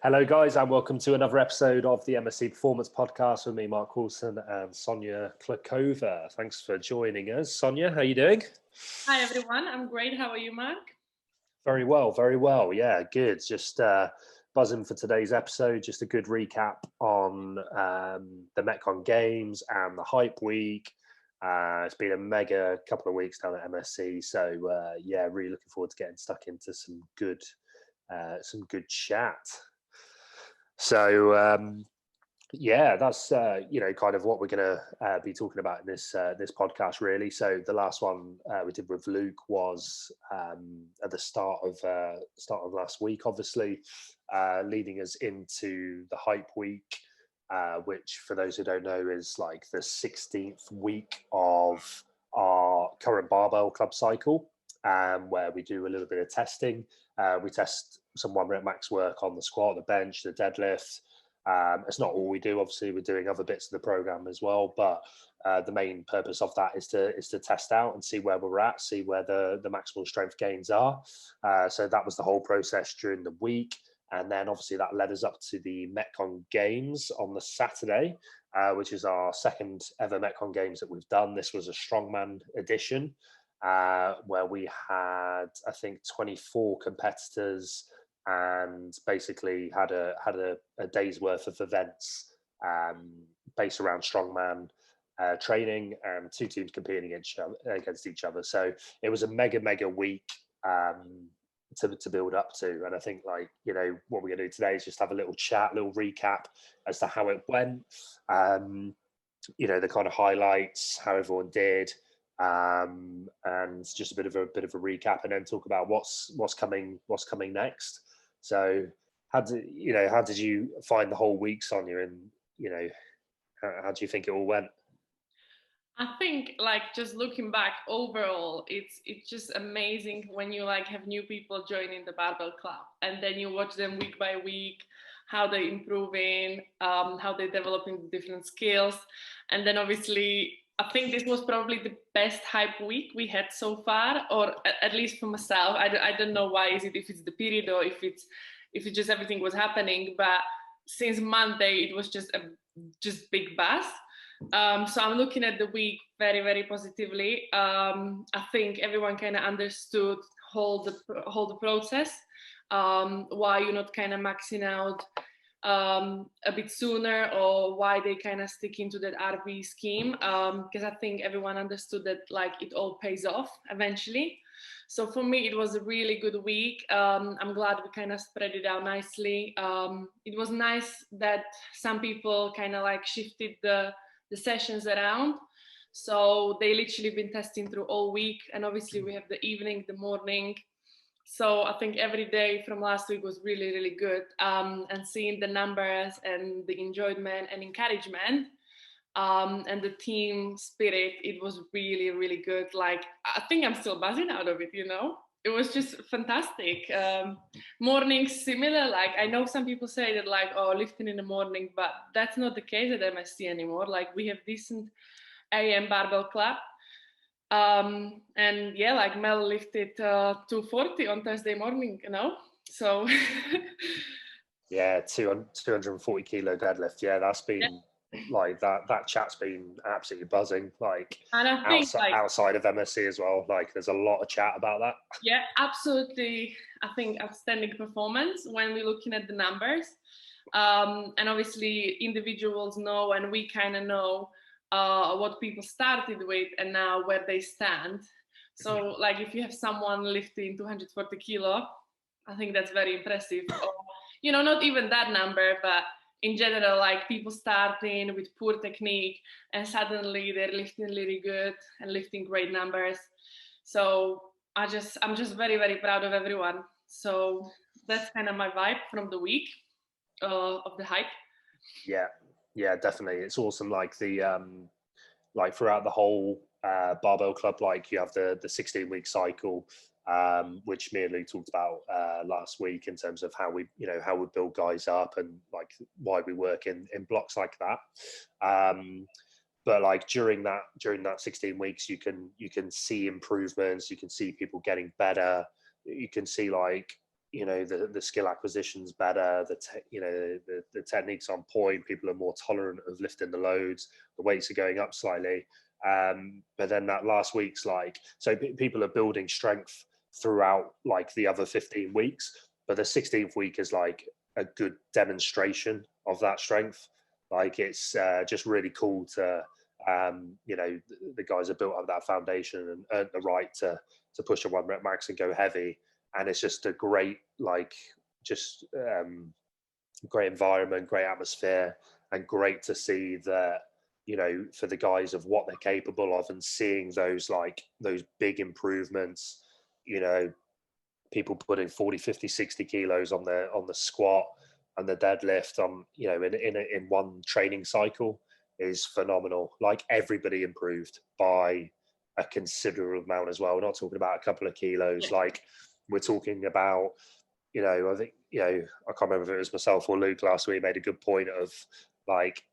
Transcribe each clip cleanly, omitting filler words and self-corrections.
Hello, guys, and welcome to another episode of the MSC Performance Podcast with me, Mark Wilson, and Sonia Klakova. Thanks for joining us. Sonia, how are you doing? Hi, everyone. I'm great. How are you, Mark? Very well, very well. Yeah, good. Just buzzing for today's episode. Just a good recap on the Metcon Games and the Hype Week. It's been a mega couple of weeks down at MSC. So, yeah, really looking forward to getting stuck into some good chat. So, yeah, that's kind of what we're going to be talking about in this podcast, really. So the last one we did with Luke was at the start of last week, obviously, leading us into the Hype Week, which, for those who don't know, is like the 16th week of our current Barbell Club cycle, where we do a little bit of testing. We test some 1 rep max work on the squat, the bench, the deadlift. It's not all we do. Obviously, we're doing other bits of the program as well, but the main purpose of that is to test out and see where we're at, see where the maximal strength gains are. So that was the whole process during the week. And then obviously that led us up to the Metcon Games on the Saturday, which is our second ever Metcon Games that we've done. This was a Strongman edition, where we had, I think, 24 competitors and basically had a day's worth of events based around strongman training, and 2 teams competing against each other. So it was a mega week to build up to. And I think, like, what we're going to do today is just have a little chat, little recap as to how it went, the kind of highlights, how everyone did, and just a bit of a recap, and then talk about what's coming next. So how did you find the whole week, Sonia, and how do you think it all went? I think, like, just looking back overall, it's just amazing when you have new people joining the Barbell Club, and then you watch them week by week, how they're improving, how they're developing different skills. And then obviously, I think this was probably the best Hype Week we had so far, or at least for myself. I don't know why is it, if it's the period or if it's just everything was happening, but since Monday it was just big buzz. So I'm looking at the week very positively. I think everyone kind of understood the process, why you're not kind of maxing out a bit sooner, or why they kind of stick into that RV scheme, because I think everyone understood that, like, it all pays off eventually. So for me, it was a really good week. I'm glad we kind of spread it out nicely. It was nice that some people kind of like shifted the sessions around. So they literally been testing through all week, and obviously we have the evening, the morning. So I think every day from last week was really good, and seeing the numbers and the enjoyment and encouragement, and the team spirit, it was really good. Like, I think I'm still buzzing out of it, It was just fantastic. Mornings similar, like, I know some people say that, like, oh, lifting in the morning, but that's not the case at MSC anymore. Like, we have decent AM Barbell Club. And yeah, like, Mel lifted 240 on Thursday morning, so yeah, 240 kilo deadlift. Yeah, that's been like that chat's been absolutely buzzing, like, and I think, outside of MSC as well. Like, there's a lot of chat about that. Yeah, absolutely. I think outstanding performance when we're looking at the numbers, and obviously individuals know, and we kind of know what people started with and now where they stand. So, like, if you have someone lifting 240 kilo, I think that's very impressive. Or, not even that number, but in general, like, people starting with poor technique and suddenly they're lifting really good and lifting great numbers. So I'm just very proud of everyone. So that's kind of my vibe from the week of the Hype. Yeah, definitely. It's awesome. Like, the like, throughout the whole Barbell Club, like, you have the 16-week cycle, which me and Luke talked about last week, in terms of how we build guys up, and, like, why we work in blocks like that. But, like, during that 16 weeks, you can see improvements, you can see people getting better, you can see, like, the skill acquisition's better, the technique's on point, people are more tolerant of lifting the loads, the weights are going up slightly. But then that last week's like, so people are building strength throughout like the other 15 weeks, but the 16th week is like a good demonstration of that strength. Like it's just really cool to, the guys have built up that foundation and earned the right to push a 1 rep max and go heavy. And it's just a great, great environment, great atmosphere, and great to see that, for the guys of what they're capable of and seeing those big improvements, people putting 40, 50, 60 kilos on the squat and the deadlift on, in one training cycle is phenomenal. Like everybody improved by a considerable amount as well. We're not talking about a couple of kilos. Yeah. Like we're talking about, I think, I can't remember if it was myself or Luke last week made a good point of like,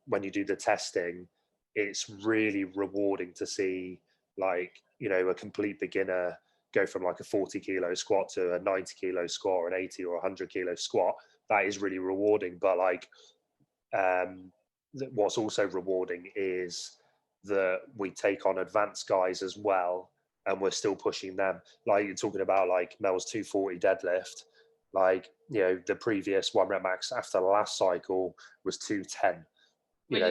when you do the testing, it's really rewarding to see like, a complete beginner go from like a 40 kilo squat to a 90 kilo squat or an 80 or 100 kilo squat. That is really rewarding. But like, what's also rewarding is that we take on advanced guys as well, and we're still pushing them. Like you're talking about like Mel's 240 deadlift, like, the previous 1 rep max after the last cycle was 210, which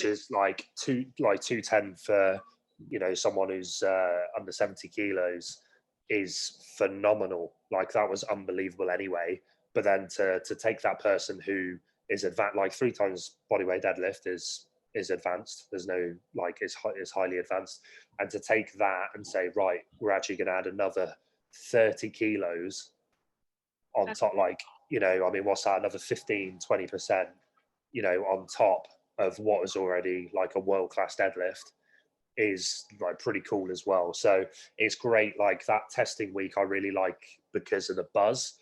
is like 210 for, someone who's under 70 kilos is phenomenal. Like that was unbelievable anyway. But then to take that person who is advanced, like 3 times bodyweight deadlift is advanced. There's no like it's highly advanced, and to take that and say, right, we're actually going to add another 30 kilos on top, like, what's that, another 15-20%, on top of what is already like a world-class deadlift is like pretty cool as well. So it's great. Like that testing week I really like because of the buzz,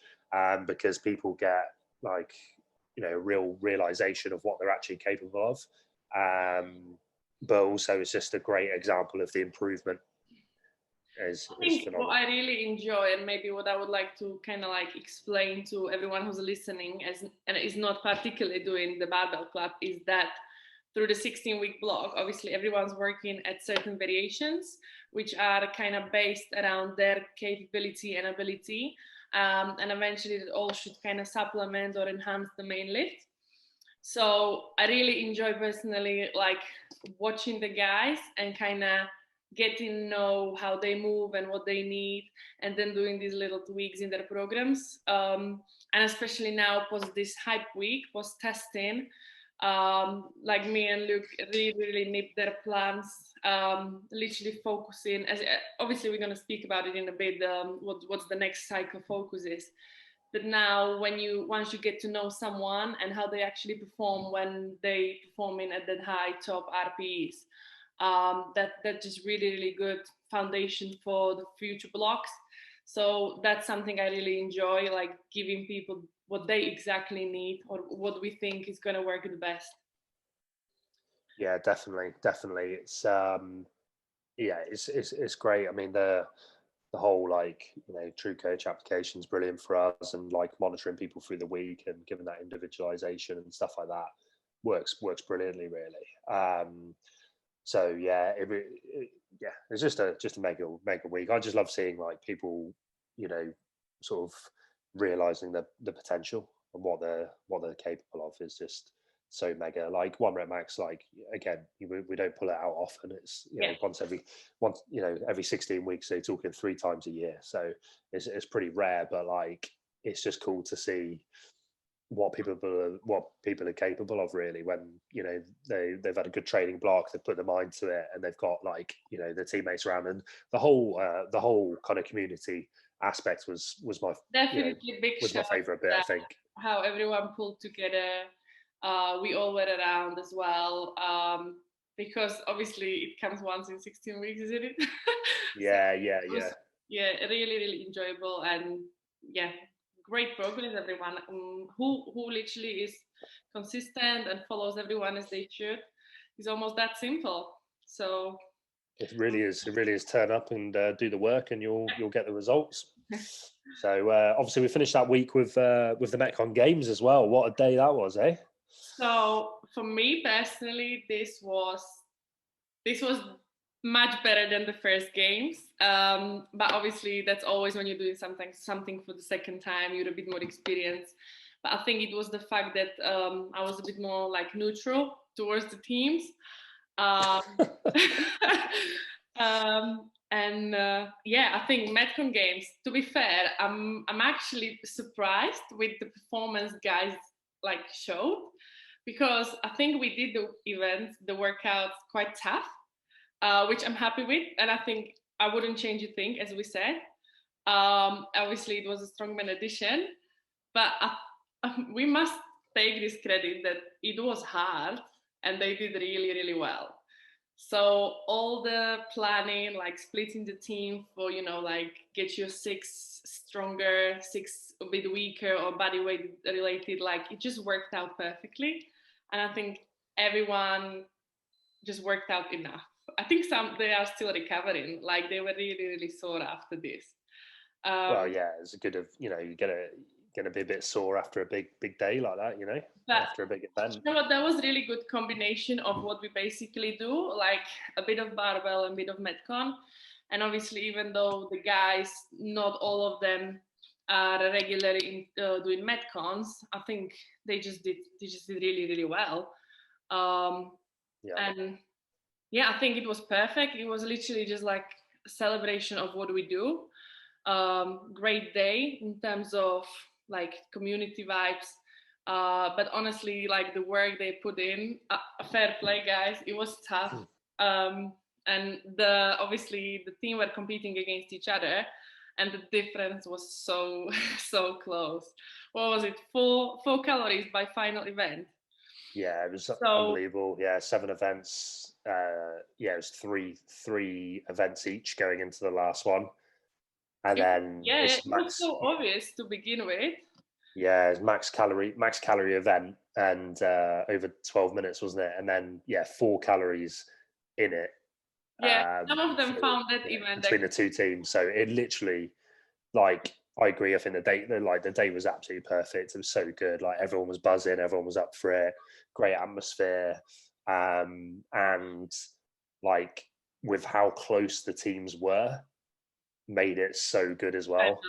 because people get like, real realization of what they're actually capable of. But also it's just a great example of the improvement. I think what I really enjoy, and maybe what I would like to kind of like explain to everyone who's listening and is not particularly doing the Barbell Club, is that through the 16-week block, obviously everyone's working at certain variations, which are kind of based around their capability and ability. And eventually it all should kind of supplement or enhance the main lift. So I really enjoy personally like watching the guys and kind of getting to know how they move and what they need, and then doing these little tweaks in their programs. And especially now post this hype week, post testing, like me and Luke really nipped their plans, literally focusing, as obviously we're going to speak about it in a bit, what's the next cycle focus is. But now once you get to know someone and how they actually perform when they performing at that high top RPEs, that's just really good foundation for the future blocks. So that's something I really enjoy, like giving people what they exactly need or what we think is going to work the best. Yeah, definitely. It's it's great. I mean, the whole like, True Coach application is brilliant for us, and like monitoring people through the week and giving that individualization and stuff like that works brilliantly, really. So yeah, it's just a mega week. I just love seeing like people, sort of realizing the potential and what they're capable of is just so mega. Like 1 rep max, like again, we don't pull it out often. It's once every 16 weeks. So you're talking 3 times a year. So it's pretty rare, but like it's just cool to see what people are capable of, really, when they've had a good training block, they've put their mind to it, and they've got like their teammates around, and the whole kind of community aspect was my definitely big was my favorite bit. I think how everyone pulled together, we all were around as well, because obviously it comes once in 16 weeks, isn't it? Yeah, really enjoyable, and great progress, everyone who literally is consistent and follows everyone as they should. It's almost that simple. So It really is. It really is. Turn up and do the work, and you'll get the results. So obviously, we finished that week with the Metcon Games as well. What a day that was, eh? So for me personally, this was much better than the first games. But obviously, that's always when you're doing something for the second time, you're a bit more experienced. But I think it was the fact that I was a bit more like neutral towards the teams. Um, yeah, I think Metcon Games. To be fair, I'm actually surprised with the performance guys like showed, because I think we did the events, the workouts quite tough, which I'm happy with, and I think I wouldn't change a thing, as we said. Obviously, it was a strongman edition, but we must take this credit that it was hard, and they did really, really well. So all the planning, like splitting the team for, like get your 6 stronger, 6 a bit weaker or body weight related, like it just worked out perfectly. And I think everyone just worked out enough. I think they are still recovering, like they were really, really sore after this. Well, yeah, it's good of you get a be a bit sore after a big day like that, But after a big event. you know what? That was really good combination of what we basically do, like a bit of barbell and a bit of metcon. And obviously, even though the guys, not all of them are regularly doing metcons, I think they just did really, really well. Yeah. And yeah, I think it was perfect. It was literally just like a celebration of what we do. Great day in terms of like community vibes. But honestly, like the work they put in, fair play, guys. It was tough. And obviously the team were competing against each other, and the difference was so so close. What was it? Four calories by final event. Yeah, it was So unbelievable. Yeah, 7 events. Yeah, it was three events each going into the last one, and then yeah, it's it was so obvious to begin with. Yeah, it's max calorie event, and over 12 minutes, wasn't it? And then 4 calories in it. Yeah, some of them found that event between the two teams. So it literally, like, I agree. I think the day was absolutely perfect. It was so good. Like everyone was buzzing, everyone was up for it. Great atmosphere, and like with how close the teams were, made it so good as well.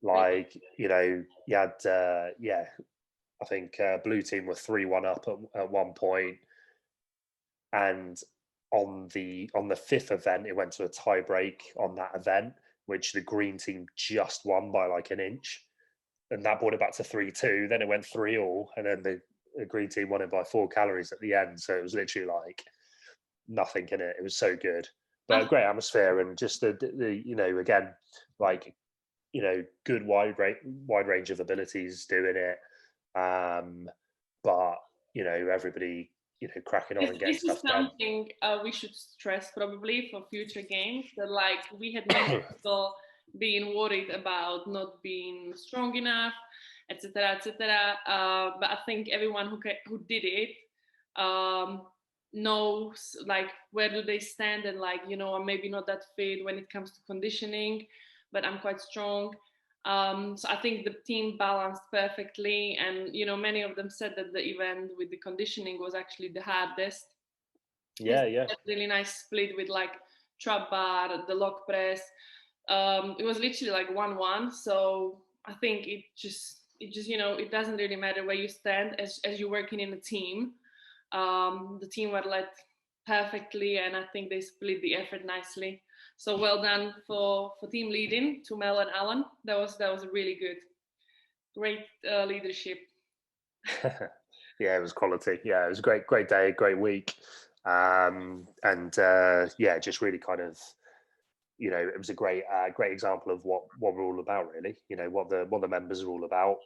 Like you had I think blue team were 3-1 up at one point, and on the 5th event it went to a tie break on that event, which the green team just won by like an inch, and that brought it back to 3-2. Then it went 3-3, and then the green team won it by 4 calories at the end. So it was literally like nothing in it. It was so good, but a great atmosphere, and just the again, like good wide range of abilities doing it. But everybody cracking on and getting stuff done. This is something we should stress probably for future games, that like we had many people being worried about not being strong enough, etc., etc. But I think everyone who did it knows like where do they stand, and like I'm maybe not that fit when it comes to conditioning, but I'm quite strong. So I think the team balanced perfectly, and many of them said that the event with the conditioning was actually the hardest. Yeah. Really nice split with like trap bar, the log press. It was literally like 1-1. So I think it just it doesn't really matter where you stand as you're working in a team. The team were led perfectly, and I think they split the effort nicely. So well done for team leading to Mel and Alan. That was really good. Great leadership. Yeah, it was quality. Yeah, it was a great day, great week, and just really kind of it was a great example of what we're all about, really. What the members are all about.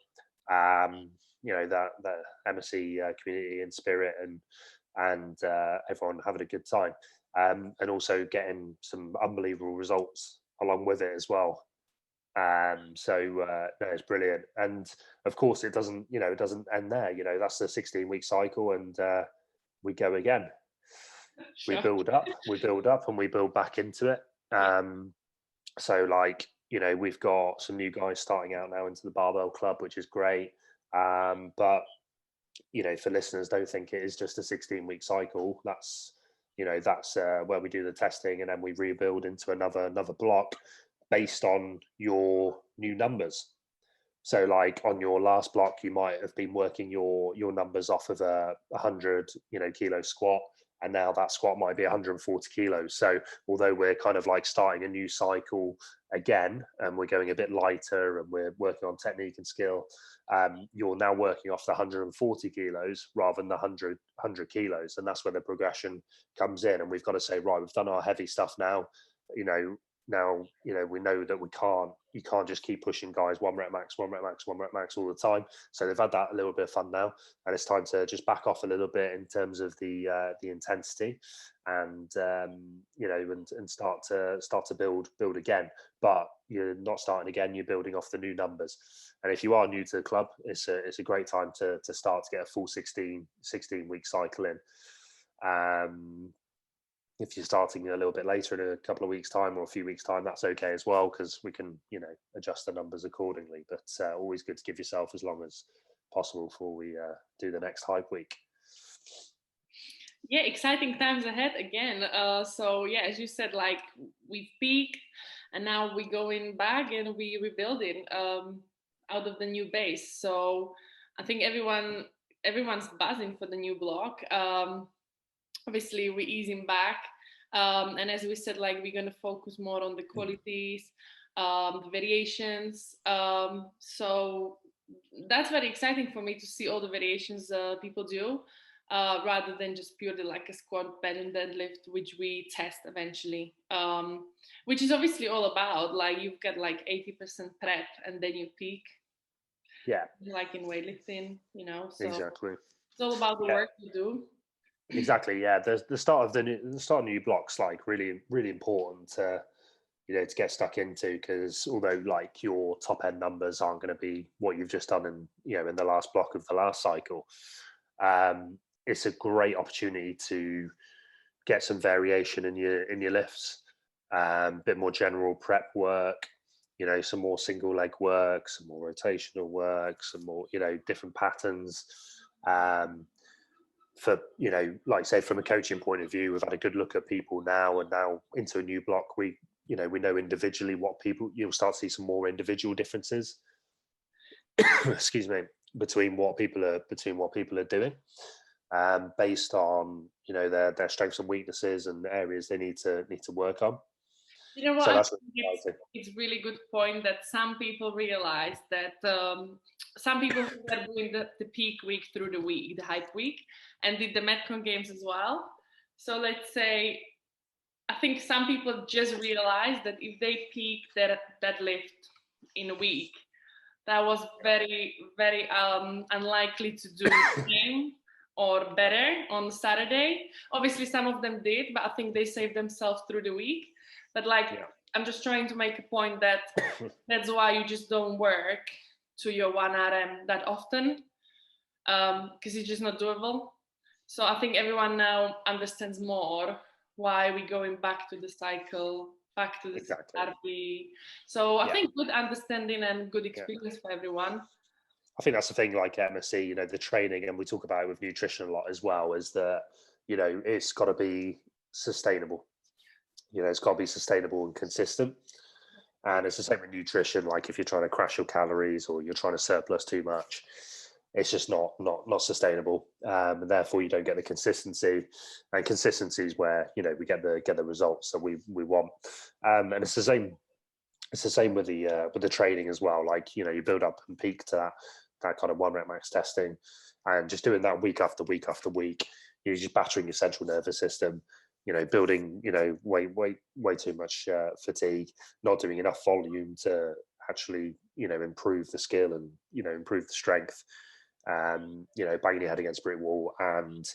That MSC community and spirit, and everyone having a good time, and also getting some unbelievable results along with it as well. No, it's brilliant, and of course it doesn't end there. That's the 16-week cycle, and we go again. we Sure. build up, and we build back into it. Yeah. So like, we've got some new guys starting out now into the barbell club, which is great. But for listeners, don't think it is just a 16-week cycle. That's where we do the testing, and then we rebuild into another block based on your new numbers. So like on your last block, you might have been working your numbers off of a 100 kilo squat, and now that squat might be 140 kilos. So although we're kind of like starting a new cycle again, and we're going a bit lighter, and we're working on technique and skill, you're now working off the 140 kilos rather than the 100 kilos, and that's where the progression comes in. And we've got to say, right, we've done our heavy stuff now. Now we know that you can't just keep pushing guys 1 rep max, 1 rep max, 1 rep max all the time. So they've had that a little bit of fun now, and it's time to just back off a little bit in terms of the intensity, and and start to build again. But you're not starting again, you're building off the new numbers. And if you are new to the club, it's a great time to start to get a full 16 week cycle in. If you're starting a little bit later in a couple of weeks' time or a few weeks' time, that's okay as well, because we can, adjust the numbers accordingly. But always good to give yourself as long as possible before we do the next hype week. Yeah, exciting times ahead again. So yeah, as you said, like we peaked, and now we're going back and we rebuilding out of the new base. So I think everyone's buzzing for the new block. Obviously we're easing back, and as we said, like we're going to focus more on the qualities, the variations, so that's very exciting for me to see all the variations people do, rather than just purely like a squat, bench and deadlift, which we test eventually, which is obviously all about like you've got like 80% prep and then you peak, like in weightlifting, so Exactly. it's all about the work you do. Exactly. Yeah. The start of new blocks, like really, really important to get stuck into, because although like your top end numbers aren't going to be what you've just done in the last block of the last cycle, it's a great opportunity to get some variation in your lifts, a bit more general prep work, some more single leg work, some more rotational work, some more different patterns. For like say from a coaching point of view, we've had a good look at people now, and now into a new block, we know individually what people, you'll start to see some more individual differences excuse me, between what people are doing, based on their strengths and weaknesses and areas they need to work on. You know what? So I that's think it's really good point that some people realize that some people who are doing the peak week through the week, the hype week, and did the Metcon games as well. So let's say, I think some people just realize that if they peak their deadlift in a week, that was very, very unlikely to do the same or better on Saturday. Obviously, some of them did, but I think they saved themselves through the week. But I'm just trying to make a point that that's why you just don't work to your 1RM that often, because it's just not doable. So I think everyone now understands more why we're going back to the cycle, back to the RP. So I think good understanding and good experience for everyone. I think that's the thing, like MSC, the training, and we talk about it with nutrition a lot as well, is that, it's got to be sustainable. It's got to be sustainable and consistent. And it's the same with nutrition. Like if you're trying to crash your calories or you're trying to surplus too much, it's just not sustainable, and therefore you don't get the consistency. And consistency is where we get the results that we want. And it's the same. It's the same with the training as well. Like you build up and peak to that kind of 1 rep max testing, and just doing that week after week after week. You're just battering your central nervous system. Building way too much fatigue, not doing enough volume to actually improve the skill and improve the strength. Banging your head against a brick wall, and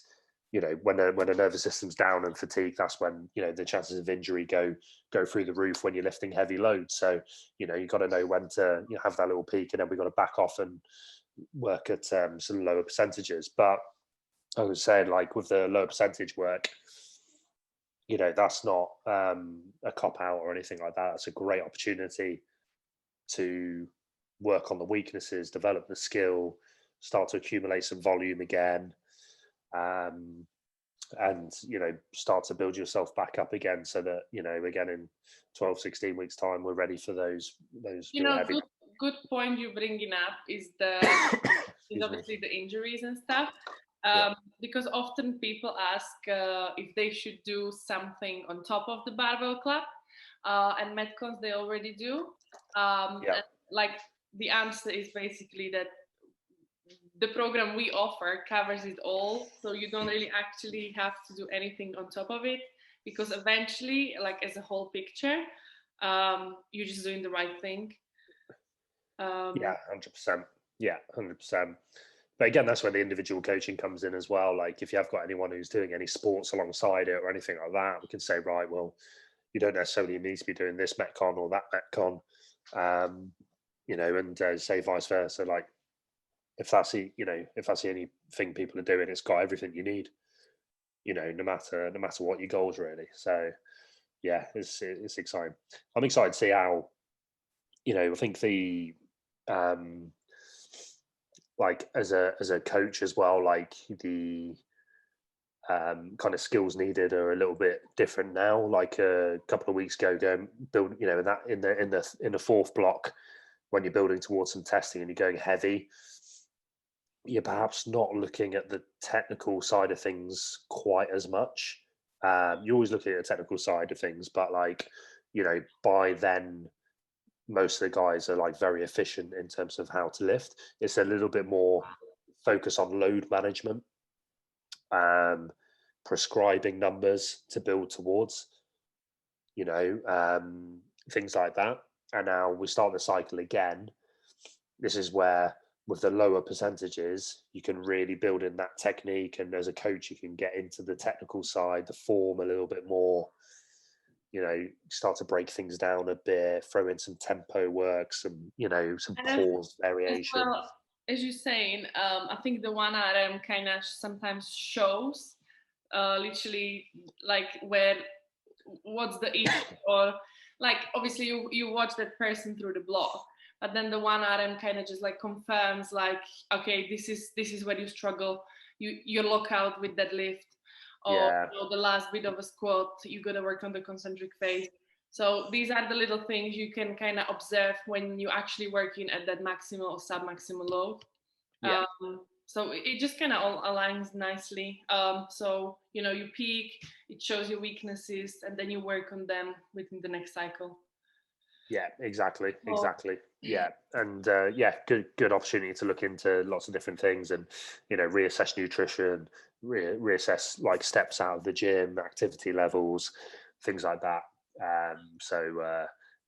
when a nervous system's down and fatigued, that's when the chances of injury go through the roof when you're lifting heavy loads. So you've got to know when to have that little peak, and then we've got to back off and work at some lower percentages. But I was saying, like with the lower percentage work, that's not a cop out or anything like that. It's a great opportunity to work on the weaknesses, develop the skill, start to accumulate some volume again, um, and start to build yourself back up again, so that again in 12, 16 weeks time we're ready for those real heavy. Good point you bringing up is obviously the injuries and stuff. Because often people ask if they should do something on top of the barbell club, and metcons they already do. And, like, the answer is basically that the program we offer covers it all, so you don't really actually have to do anything on top of it, because eventually, like, as a whole picture, you're just doing the right thing. 100%. 100%. But again, that's where the individual coaching comes in as well. Like, if you have got anyone who's doing any sports alongside it or anything like that, we can say, right, well, you don't necessarily need to be doing this metcon or that metcon, and say vice versa. Like, if that's the only thing people are doing, it's got everything you need, no matter what your goals really. So yeah, it's exciting. I'm excited to see how, I think the like as a coach as well, like the kind of skills needed are a little bit different now. Like a couple of weeks ago, going build, in the fourth block, when you're building towards some testing and you're going heavy, you're perhaps not looking at the technical side of things quite as much. You're always looking at the technical side of things, but like, by then most of the guys are like very efficient in terms of how to lift. It's a little bit more focus on load management, prescribing numbers to build towards, things like that. And now we start the cycle again. This is where, with the lower percentages, you can really build in that technique. And as a coach, you can get into the technical side, the form a little bit more, start to break things down a bit, throw in some tempo work, some pause variation. Well, as you're saying, I think the 1RM kind of sometimes shows literally like what's the issue, or like obviously you watch that person through the block, but then the 1RM kind of just like confirms like, okay, this is where you struggle, you lock out with that lift, or the last bit of a squat, you got to work on the concentric phase. So these are the little things you can kind of observe when you're actually working at that maximal or sub-maximal load. So it just kind of all aligns nicely. So, you peak, it shows your weaknesses, and then you work on them within the next cycle. Yeah, exactly. Yeah. And good opportunity to look into lots of different things and, reassess nutrition, reassess like steps out of the gym, activity levels, things like that.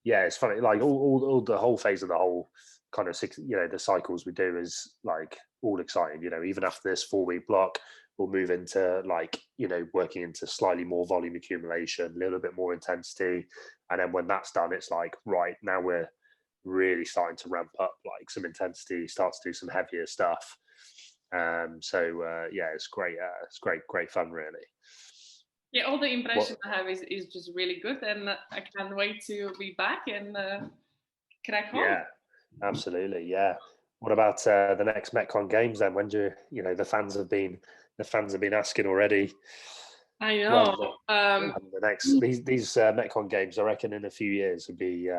It's funny, like all the whole phase of the whole kind of the cycles we do is like all exciting. Even after this 4-week block, we'll move into like, working into slightly more volume accumulation, a little bit more intensity. And then when that's done, it's like, right, now we're really starting to ramp up like some intensity, start to do some heavier stuff. It's great. It's great fun, really. Yeah, all the impression I have is just really good, and I can't wait to be back and crack on. Yeah, absolutely. Yeah. What about the next Metcon games then? When do the fans have been asking already? I know. The next these Metcon games, I reckon, in a few years would be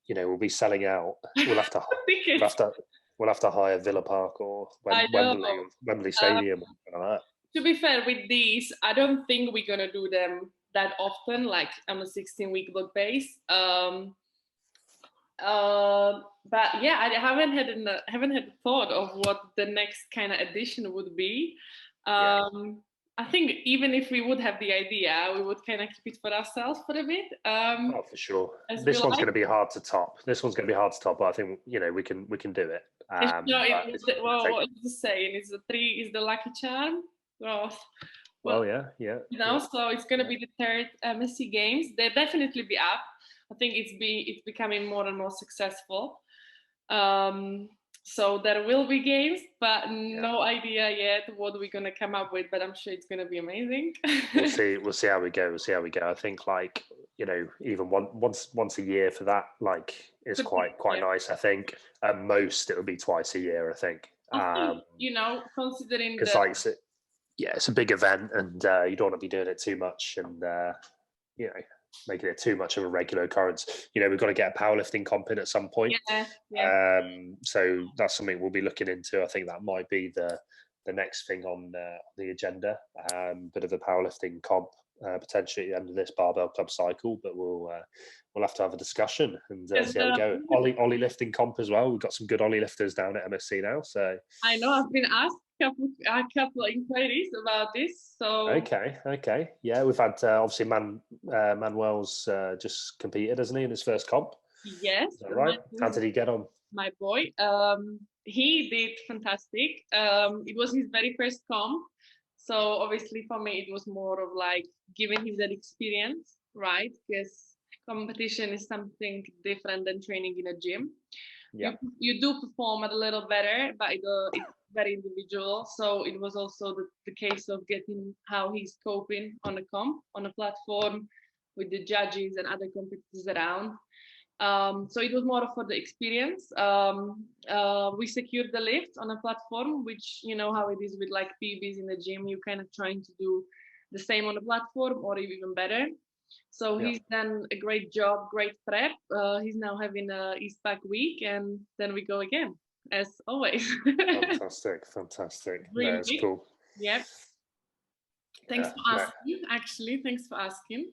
we'll be selling out. We'll have to hire Villa Park or Wembley Stadium or something like that. To be fair, with these, I don't think we're gonna do them that often, like on a 16-week block base. But yeah, I haven't had thought of what the next kind of edition would be. I think even if we would have the idea, we would kind of keep it for ourselves for a bit. For sure. This one's going to be hard to top. But I think we can do it. What is the saying? Is the 3 is the lucky charm? Yeah. So it's going to be the third MSC Games. They'll definitely be up. I think it's becoming more and more successful. So there will be games, but no idea yet what we're gonna come up with. But I'm sure it's gonna be amazing. We'll see. We'll see how we go. We'll see how we go. I think, like, even once a year for that, like, is quite Yeah. nice. I think at most it would be twice a year. I think. I think, considering because the like, it's a big event, and you don't want to be doing it too much, and you know, making it too much of a regular occurrence. We've got to get a powerlifting comp in at some point. So that's something we'll be looking into. I think that might be the next thing on the agenda. Bit of a powerlifting comp potentially at the end of this barbell club cycle, but we'll have to have a discussion and see how we go. Ollie lifting comp as well. We've got some good Ollie lifters down at MSC now. So I know I've been asked a couple of inquiries about this. So okay, yeah, we've had obviously Manuel's just competed, hasn't he, in his first comp? Yes. Is that right? How did he get on? My boy, he did fantastic. It was his very first comp, so obviously for me it was more of like giving him that experience, right? Because competition is something different than training in a gym. Yeah. You do perform a little better, but it's very individual. So it was also the case of getting how he's coping on a comp, on a platform, with the judges and other competitors around. So it was more for the experience. We secured the lift on a platform, which you know how it is with like PBs in the gym. You kind of trying to do the same on a platform or even better. So he's done a great job, great prep. He's now having a East Pack week, and then we go again, as always. Fantastic. Really? That's cool. Yep. Thanks for asking. Actually, thanks for asking.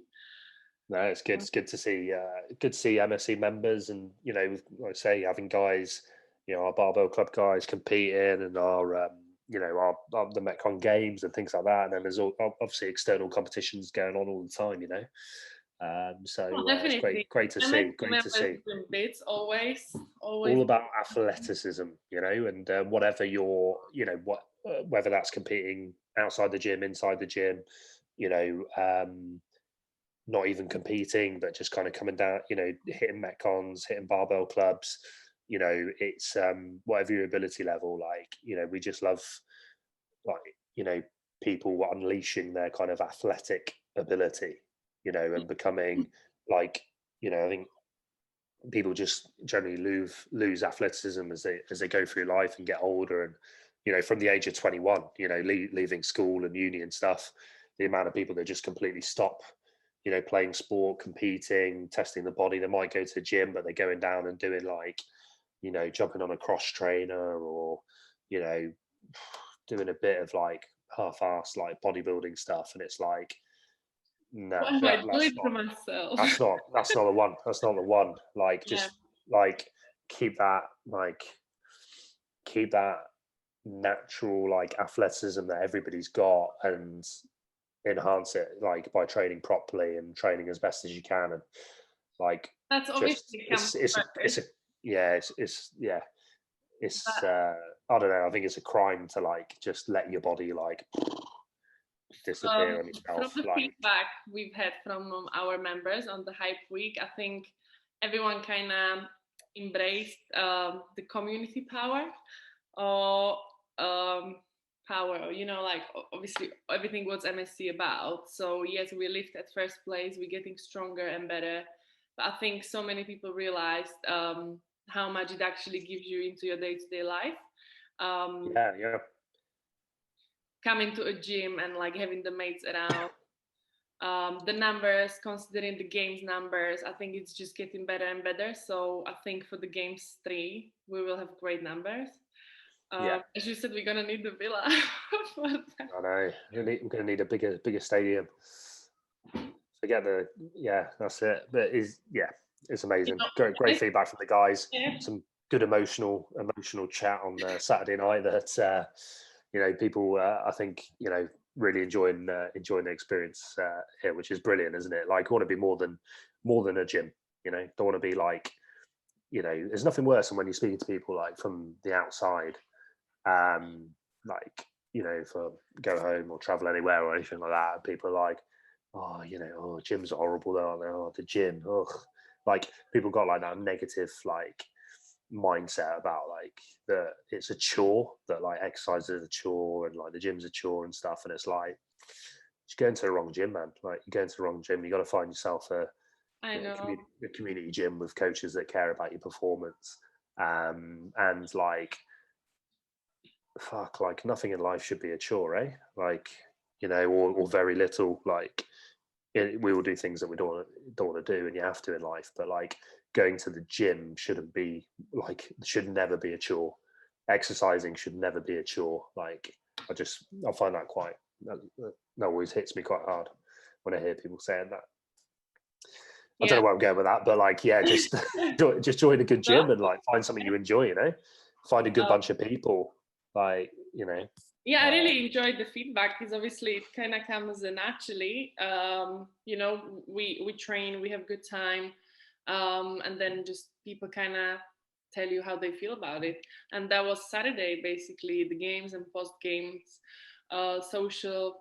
No, it's good. It's good to see. Good to see MSC members, and like I say, having guys, our barbell club guys competing, and our the Metcon games and things like that. And then there's obviously external competitions going on all the time. So it's great to see. Great to see. It's always all about athleticism, and whatever whether that's competing outside the gym, inside the gym, not even competing, but just kind of coming down, hitting Metcons, hitting barbell clubs, it's whatever your ability level, we just love, people unleashing their kind of athletic ability, and becoming I think people just generally lose athleticism as they go through life and get older, and from the age of 21, leaving school and uni and stuff, the amount of people that just completely stop playing sport, competing, testing the body. They might go to the gym, but they're going down and doing jumping on a cross trainer, or doing a bit of half-assed bodybuilding stuff, and it's no, that's not the one. That's not the one. Keep that natural athleticism that everybody's got, and enhance it by training properly and training as best as you can, and that's obviously I don't know, I think it's a crime to just let your body disappear on itself. From the feedback we've had from our members on the Hype Week, I think everyone kind of embraced the community power, or power, obviously everything was MSC about. So yes, we lift at first place, we're getting stronger and better, but I think so many people realized how much it actually gives you into your day-to-day life. Coming to a gym and having the mates around, the numbers, considering the games numbers, I think it's just getting better and better. So I think for the games 3 we will have great numbers. As you said, we're gonna need the villa. I know. We're gonna need a bigger stadium. Forget that's it. But it's amazing. Great feedback from the guys. Yeah. Some good emotional chat on Saturday night that people I think really enjoying the experience here, which is brilliant, isn't it? You want to be more than a gym. Don't want to be there's nothing worse than when you're speaking to people from the outside. If I go home or travel anywhere or anything like that, people are gyms are horrible though, aren't they? Oh, the gym, ugh. People got that negative mindset about like that it's a chore, that like exercise is a chore and like the gym's a chore and stuff, and it's like just going to the wrong gym, man. Like you're going to the wrong gym. You got to find yourself I know. a community gym with coaches that care about your performance, and like fuck, like nothing in life should be a chore, eh? Like, you know, or very little. Like we all do things that we don't want to do, and you have to in life. But like going to the gym should never be a chore. Exercising should never be a chore. Like I find that that always hits me quite hard when I hear people saying that. I don't know where I'm going with that, but like, yeah, just just join a good gym and like find something you enjoy. You know, find a good bunch of people. Like, you know. Yeah, I really enjoyed the feedback because obviously it kind of comes naturally. You know, we train, we have good time, and then just people kind of tell you how they feel about it. And that was Saturday, basically, the games and post games, social.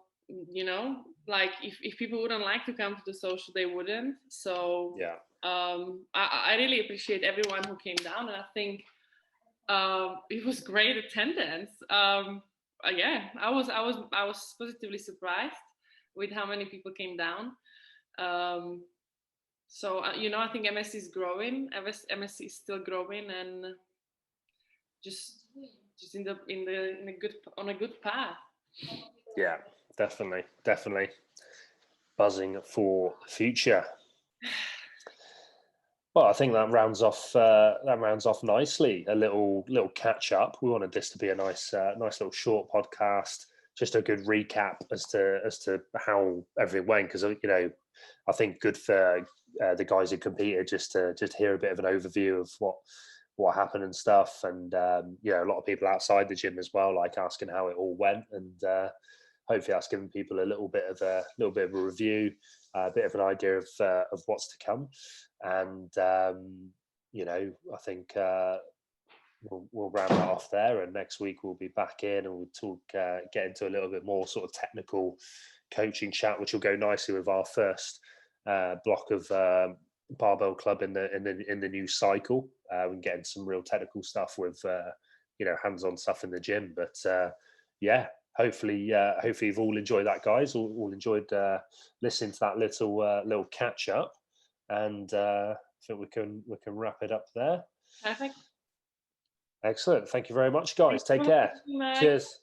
You know, like if people wouldn't like to come to the social, they wouldn't. So yeah, I really appreciate everyone who came down, and I think it was great attendance. Yeah, I was positively surprised with how many people came down. So you know, I think MSC is growing. MSC is still growing, and just in a good path. Yeah, definitely. Buzzing for the future. Well, I think that rounds off nicely. A little catch up. We wanted this to be a nice little short podcast, just a good recap as to how everything went. Because you know, I think good for the guys who competed just to hear a bit of an overview of what happened and stuff. And you know, a lot of people outside the gym as well, like asking how it all went, and hopefully that's given people a little bit of a review, a bit of an idea of what's to come. And you know, I think we'll round that off there, and next week we'll be back in and we'll talk, get into a little bit more sort of technical coaching chat, which will go nicely with our first block of Barbell Club in the new cycle. We can get into some real technical stuff with you know, hands-on stuff in the gym. But yeah, hopefully you've all enjoyed that, guys. All enjoyed listening to that little catch up. And I think we can wrap it up there. Perfect. Excellent. Thank you very much, guys. Take care. Cheers.